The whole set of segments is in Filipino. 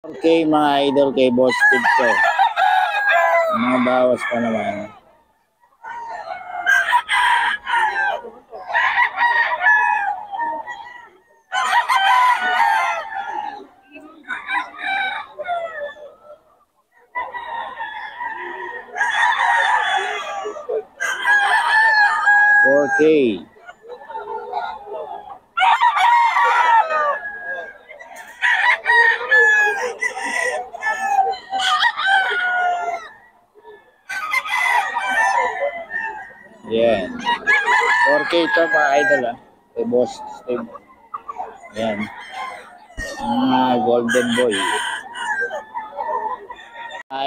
Okay, mga idol, kay Boss Steve to. Mga bawas pa naman. Okay. Yan. 4K ito mga idol kay Boss Steve. Yan. Golden boy.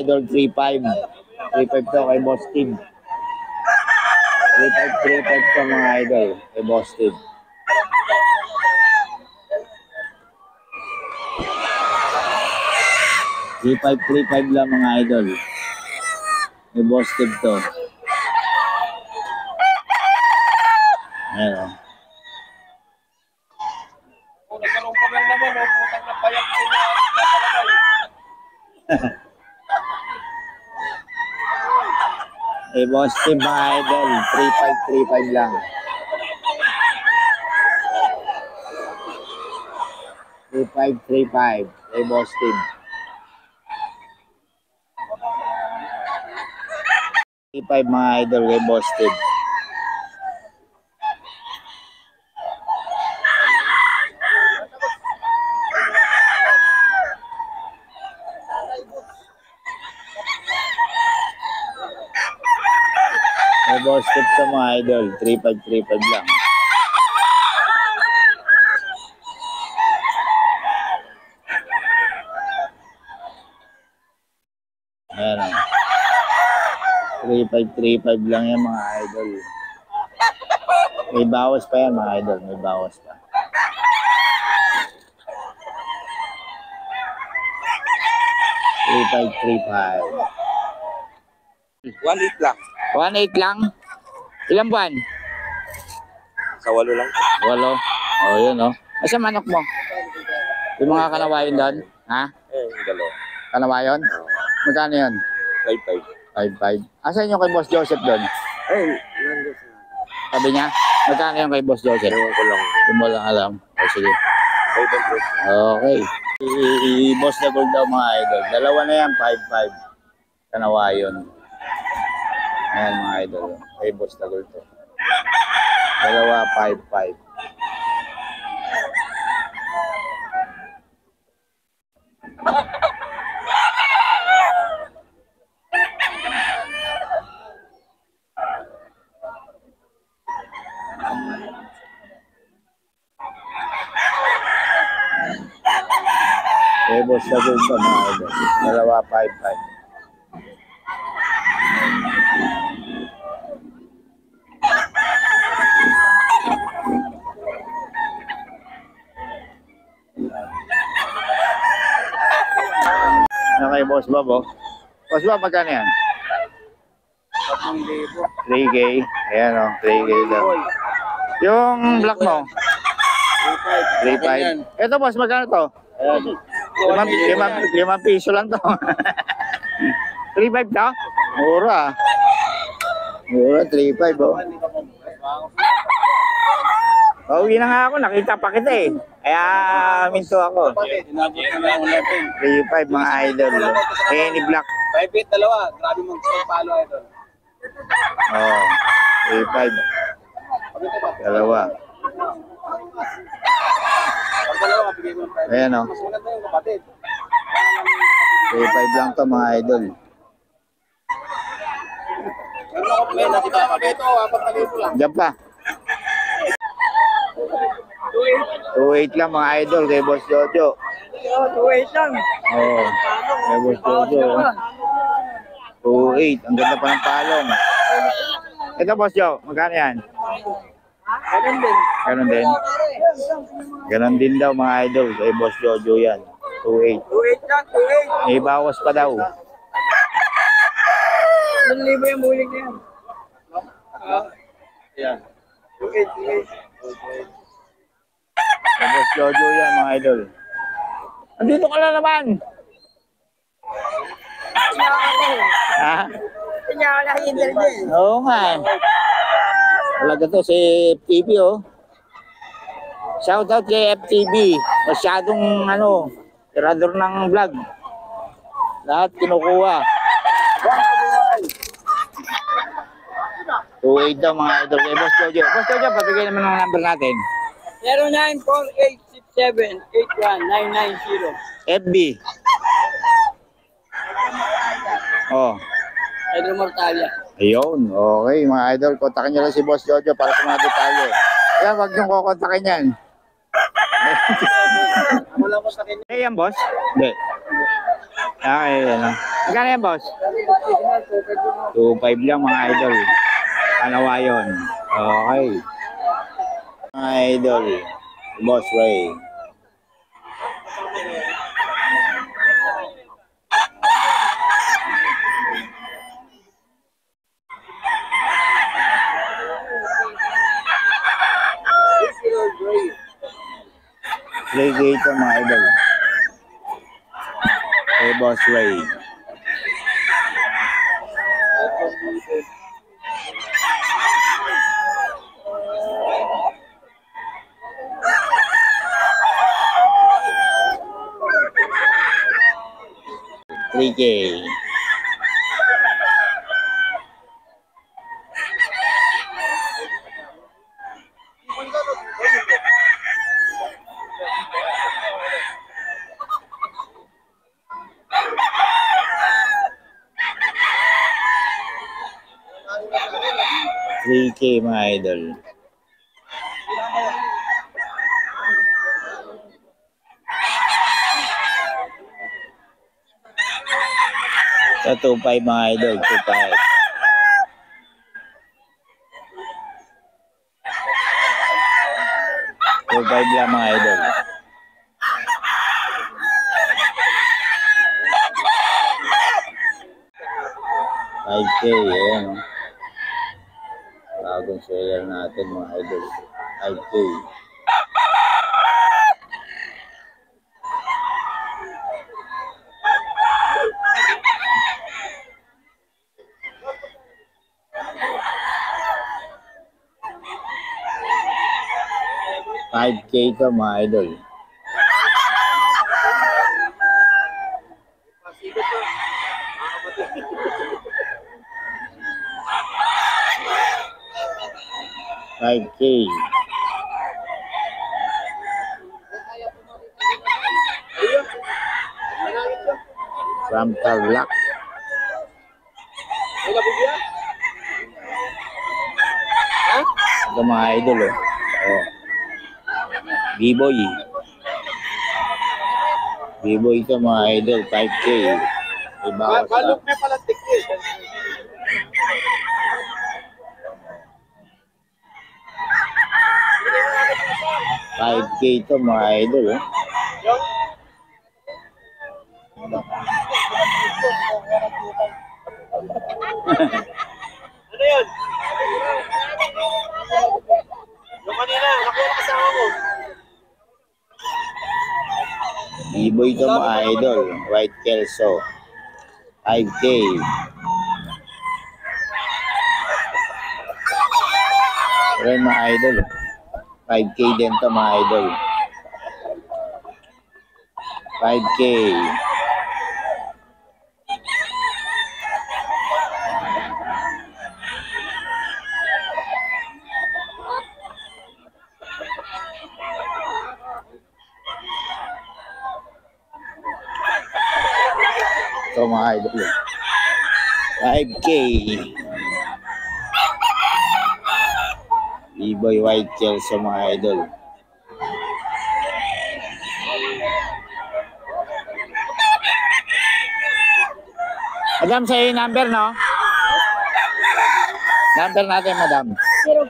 Idol 3.5. 3.5 to kay Boss Steve. 3.5 to mga idol kay Boss Steve. $3.5 lang mga idol. May Boss Steve to. Ayan o. Nagkaroon ka lang naman, putang na payak sila napalagay. May Boss Steve mga idol. 3.5 lang. 3.5 may Boss Steve. 3.5 mga idol kay Boss Steve. May Boss Steve to mga idol. 3.5 lang. Ayan o. 3.5 lang yan mga idol. May bawas pa yan mga idol. May bawas pa. 3.5. 1.8 lang. 1.8 lang? Ilang buwan? Sa 8 lang. 8. O, yun o. Asa manok mo? Yung mga kanawayon doon? Ha? Dalawa. Kanawayon? Magkano yun? 5.5. 5.5. Asan yung kay Boss Joseph doon? Sabi niya? Magkano yung kay Boss Joseph? Ewan ko lang. Hindi mo lang alam. O, sige. 5.5. Okay. I-boss na gold daw mga idol. Dalawa na yan, 5.5. Kanawayon. Ayan mga idol. Kay boss na gold to. Dalawa, 5.5. Kay boss na gold to mga idol. Dalawa, 5.5. Ano kay Boss Bob, oh? Boss Bob, magkano yan? 3K. Ayan, oh. 3K daw. Yung black mo? 3.5. Ito, boss, magkano to? 5 piso lang to. 3.5 to? Mura. Mura, 3.5, oh. Pauwi na nga ako, nakita pa kita eh. Kaya minto ako. 3.5 mga idol. Any black. 5.8 dalawa. Grabe mag-palo idol. Oh, 3.5. Dalawa. Pag dalawa, bigay mo 5. Ayan o. Mas maganda yung kapatid. 3.5 lang to mga idol. Meron ako may nakita pa dito, 4,000 lang. Diyan pa. 2.8 lang mga idol kay Boss Jojo. 2.8 lang. Oh, kay Boss Jojo. 2.8. Ang ganda pa ng palong. Ito Boss Jo, magkano yan? Ganun din. Ganon din. Ganon din daw mga idol kay Boss Jojo yan. 2.8. 2.8 lang, 2.8. May bawas pa daw. 1,000 yung bulig niya. Yan. 2.8. Kay Boss Jojo yan mga idol. Andito ka na naman. Ha? Kanya wala interview. Oo nga eh. Talaga to si FTV oh. Shoutout kay FTV. Masyadong ano, tirador ng vlog. Lahat kinukuha. 2.8 daw mga idol kay Boss Jojo. Boss Jojo, pabigay naman ang number natin. 0948678190. FB. Oh. Pedro Mortalia. Ayun, okay mga idol. Kontakin nyo lang si Boss Jojo para sa mga detalye. Kaya wag nyo kukontakin yan. Wala ko sa kanya. Eh, yan, boss? Hindi. Okay, ano. Magkano yan, boss? 2.5 lang, mga idol. Kanawa yun. Okay. Mga idol. Boss Ray. Play dito, mga idol. Hey, Boss Ray. $3K. $3K, mga idol. Sa 2.5 mga idol, 2.5. $2.5 lang mga idol. $5K, ayan o. Bagong seller natin mga idol. $5K. $5K ito mga idol. $5K. From Tarlac. Ito mga idol oh. Oh. B-boy. B-boy ito mga idol, 5K. Iba Balok na pala tikit. 5K ito mga idol oh. Ano yun? Yung kanina, nakuha kasama mo. B-boy ito mga idol, White Kelso. 5K. Pero yung mga idol, 5K din to mga idol. 5K. Ito mga idol. 5K. B-boy White Kelso mga idol. Madam, sa'yo yung number, no? Number natin, madam.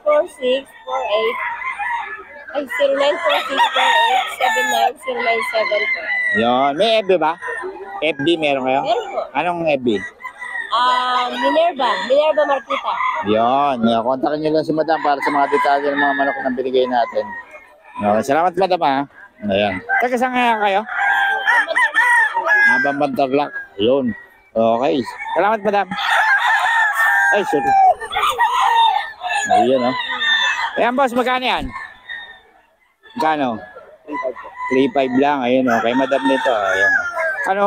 04648 ay 094648790974. Yun. May FB ba? FB meron kayo? Meron po. Anong FB? Minerva Marquita. Yun. Kontakin nyo lang si madam para sa mga detalye ng mga manok na binigay natin. Okay. Salamat, madam, ha? Ayan. Teka, saan kaya kayo? Bambantarlak. Yun. Okay. Salamat, madam. Ay, sorry. Ayun, oh. Ayan, boss, magkano yan? Magkano? 3.5 lang. Ayun, oh. Kay madam nito. Ayan.